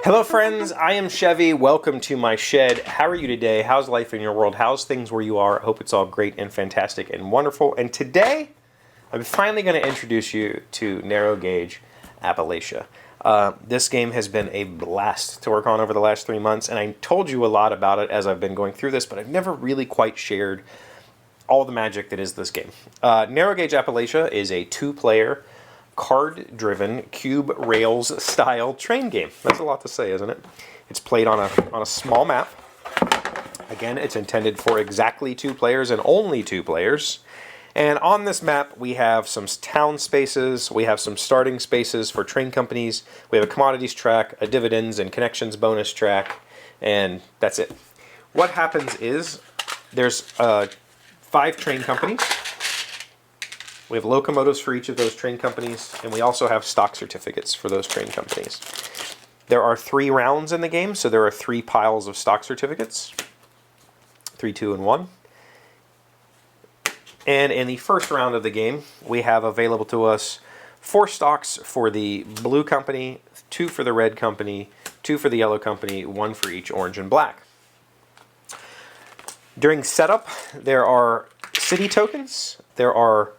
Hello friends, I am Chevee. Welcome to my shed. How are you today? How's life in your world? How's things where you are? I hope it's all great and fantastic and wonderful. And today, I'm finally going to introduce you to Narrow Gauge Appalachia. This game has been a blast to work on over the last 3 months, and I told you a lot about it as I've been going through this, but I've never really quite shared all the magic that is this game. Narrow Gauge Appalachia is a 2-player, card-driven, cube rails style train game. That's a lot to say, isn't it? It's played on a small map. Again, it's intended for exactly 2 players and only 2 players. And on this map, we have some town spaces, we have some starting spaces for train companies, we have a commodities track, a dividends and connections bonus track, and that's it. What happens is, there's 5 train companies. We have locomotives for each of those train companies, and we also have stock certificates for those train companies. There are 3 rounds in the game, so there are 3 piles of stock certificates. 3, 2, and 1. And in the first round of the game, we have available to us 4 stocks for the blue company, 2 for the red company, 2 for the yellow company, 1 for each orange and black. During setup, there are city tokens. There are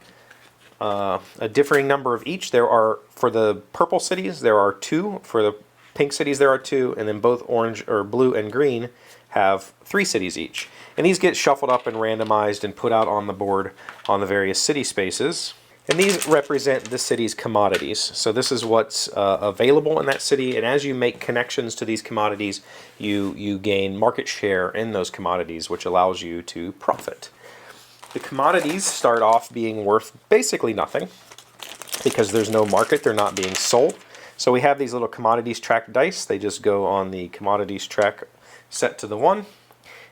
a differing number of each. There are, for the purple cities, there are 2. For the pink cities, there are 2. And then both orange, or blue and green, have 3 cities each. And these get shuffled up and randomized and put out on the board on the various city spaces. And these represent the city's commodities. So this is what's available in that city. And as you make connections to these commodities, you gain market share in those commodities, which allows you to profit. The commodities start off being worth basically nothing because there's no market, they're not being sold. So we have these little commodities track dice. They just go on the commodities track set to the 1.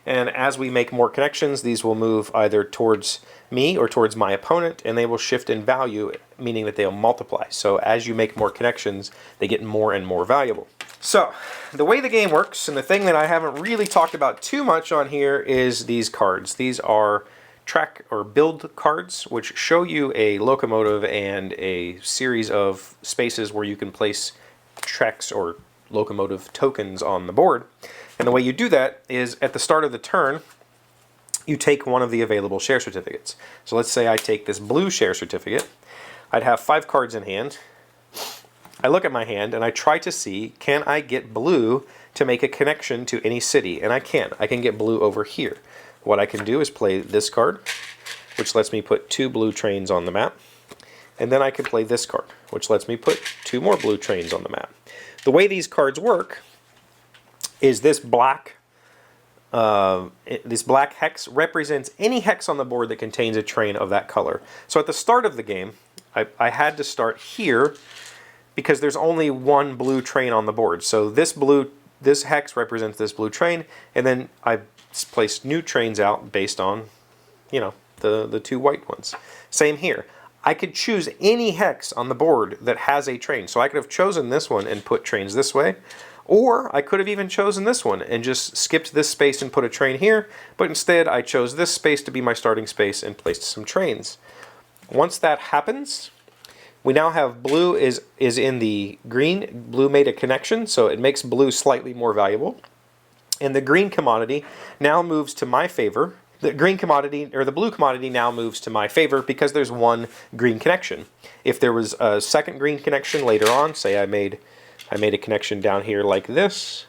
And as we make more connections, these will move either towards me or towards my opponent, and they will shift in value, meaning that they'll multiply. So as you make more connections, they get more and more valuable. So the way the game works, and the thing that I haven't really talked about too much on here, is these cards. These are track or build cards, which show you a locomotive and a series of spaces where you can place tracks or locomotive tokens on the board. And the way you do that is at the start of the turn, you take one of the available share certificates. So let's say I take this blue share certificate. I'd have 5 cards in hand. I look at my hand and I try to see, can I get blue to make a connection to any city? And I can. I can get blue over here. What I can do is play this card, which lets me put 2 blue trains on the map. And then I can play this card, which lets me put 2 more blue trains on the map. The way these cards work is this black hex represents any hex on the board that contains a train of that color. So at the start of the game, I had to start here because there's only 1 blue train on the board. So this hex represents this blue train, and then I placed new trains out based on, you know, the 2 white ones. Same here. I could choose any hex on the board that has a train. So I could have chosen this one and put trains this way, or I could have even chosen this one and just skipped this space and put a train here, but instead I chose this space to be my starting space and placed some trains. Once that happens, we now have blue is in the green. Blue made a connection, so it makes blue slightly more valuable. And the green commodity now moves to my favor. The green commodity, or the blue commodity, now moves to my favor because there's 1 green connection. If there was a second green connection later on, say I made a connection down here like this,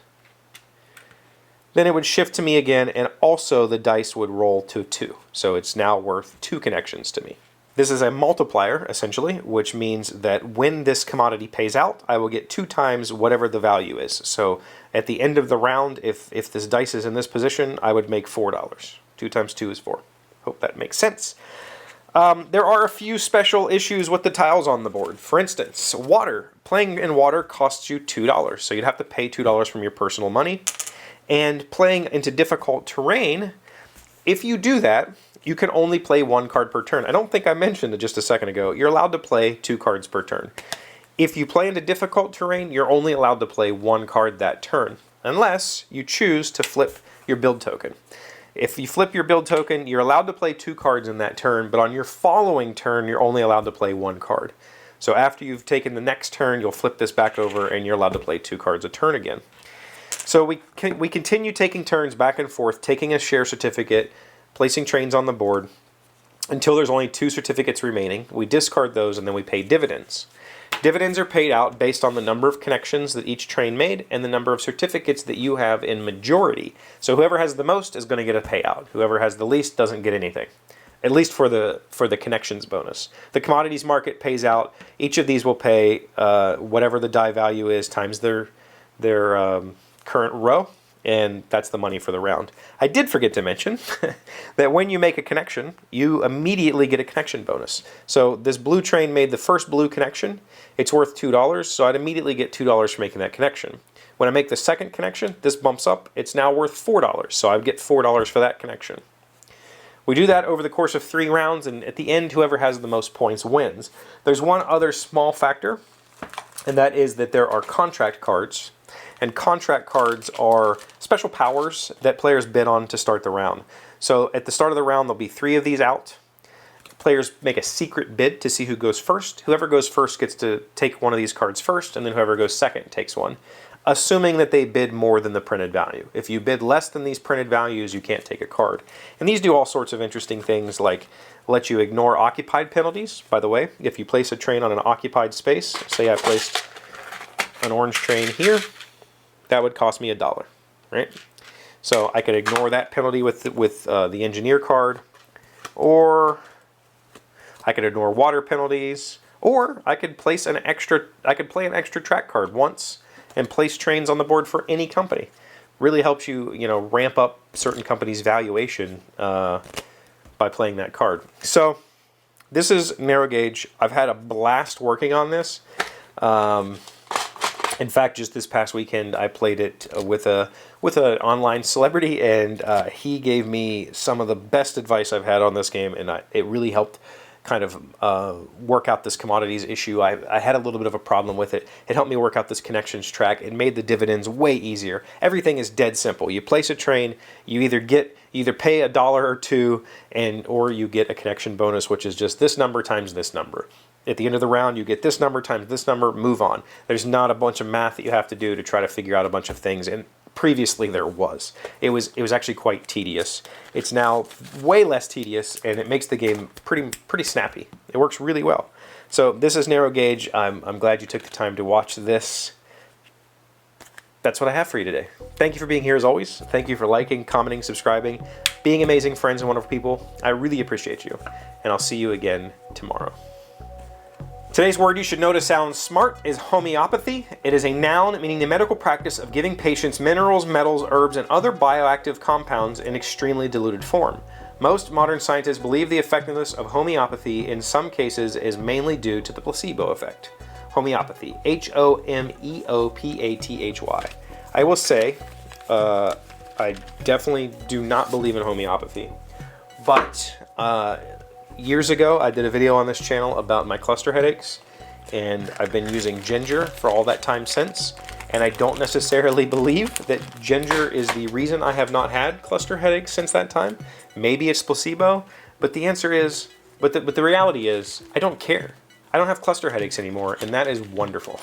then it would shift to me again, and also the dice would roll to 2. So it's now worth 2 connections to me. This is a multiplier, essentially, which means that when this commodity pays out, I will get 2 times whatever the value is. So at the end of the round, if this dice is in this position, I would make $4. 2 times 2 is 4. Hope that makes sense. There are a few special issues with the tiles on the board. For instance, water. Playing in water costs you $2, so you'd have to pay $2 from your personal money. And playing into difficult terrain, if you do that, you can only play 1 card per turn. I don't think I mentioned it just a second ago. You're allowed to play 2 cards per turn. If you play into difficult terrain, you're only allowed to play 1 card that turn, unless you choose to flip your build token. If you flip your build token, you're allowed to play 2 cards in that turn, but on your following turn, you're only allowed to play 1 card. So after you've taken the next turn, you'll flip this back over and you're allowed to play 2 cards a turn again. So we continue taking turns back and forth, taking a share certificate, placing trains on the board, until there's only 2 certificates remaining. We discard those and then we pay dividends. Dividends are paid out based on the number of connections that each train made and the number of certificates that you have in majority. So whoever has the most is going to get a payout. Whoever has the least doesn't get anything, at least for the connections bonus. The commodities market pays out. Each of these will pay whatever the die value is times their current row, and that's the money for the round. I did forget to mention that when you make a connection, you immediately get a connection bonus. So this blue train made the first blue connection. It's worth $2, so I'd immediately get $2 for making that connection. When I make the second connection, this bumps up. It's now worth $4, so I would get $4 for that connection. We do that over the course of 3 rounds, and at the end, whoever has the most points wins. There's one other small factor, and that is that there are contract cards. And contract cards are special powers that players bid on to start the round. So at the start of the round, there'll be 3 of these out. Players make a secret bid to see who goes first. Whoever goes first gets to take one of these cards first, and then whoever goes second takes one, assuming that they bid more than the printed value. If you bid less than these printed values, you can't take a card. And these do all sorts of interesting things, like let you ignore occupied penalties. By the way, if you place a train on an occupied space, say I placed an orange train here, that would cost me $1, right? So I could ignore that penalty with the engineer card, or I could ignore water penalties, or I could place an extra. I could play an extra track card once and place trains on the board for any company. Really helps you, ramp up certain companies' valuation by playing that card. So this is narrow gauge. I've had a blast working on this. In fact, just this past weekend, I played it with an online celebrity, and he gave me some of the best advice I've had on this game, and it really helped kind of work out this commodities issue. I had a little bit of a problem with it. It helped me work out this connections track. It made the dividends way easier. Everything is dead simple. You place a train, you either pay $1 or $2, or you get a connection bonus, which is just this number times this number. At the end of the round, you get this number times this number, move on. There's not a bunch of math that you have to do to try to figure out a bunch of things, and previously there was. It was actually quite tedious. It's now way less tedious, and it makes the game pretty snappy. It works really well. So this is narrow gauge. I'm glad you took the time to watch this. That's what I have for you today. Thank you for being here as always. Thank you for liking, commenting, subscribing, being amazing friends and wonderful people. I really appreciate you, and I'll see you again tomorrow. Today's word you should know to sound smart is homeopathy. It is a noun meaning the medical practice of giving patients minerals, metals, herbs, and other bioactive compounds in extremely diluted form. Most modern scientists believe the effectiveness of homeopathy in some cases is mainly due to the placebo effect. Homeopathy, Homeopathy. I will say, I definitely do not believe in homeopathy, but years ago, I did a video on this channel about my cluster headaches, and I've been using ginger for all that time since, and I don't necessarily believe that ginger is the reason I have not had cluster headaches since that time. Maybe it's placebo, but the answer is, but the reality is, I don't care. I don't have cluster headaches anymore, and that is wonderful.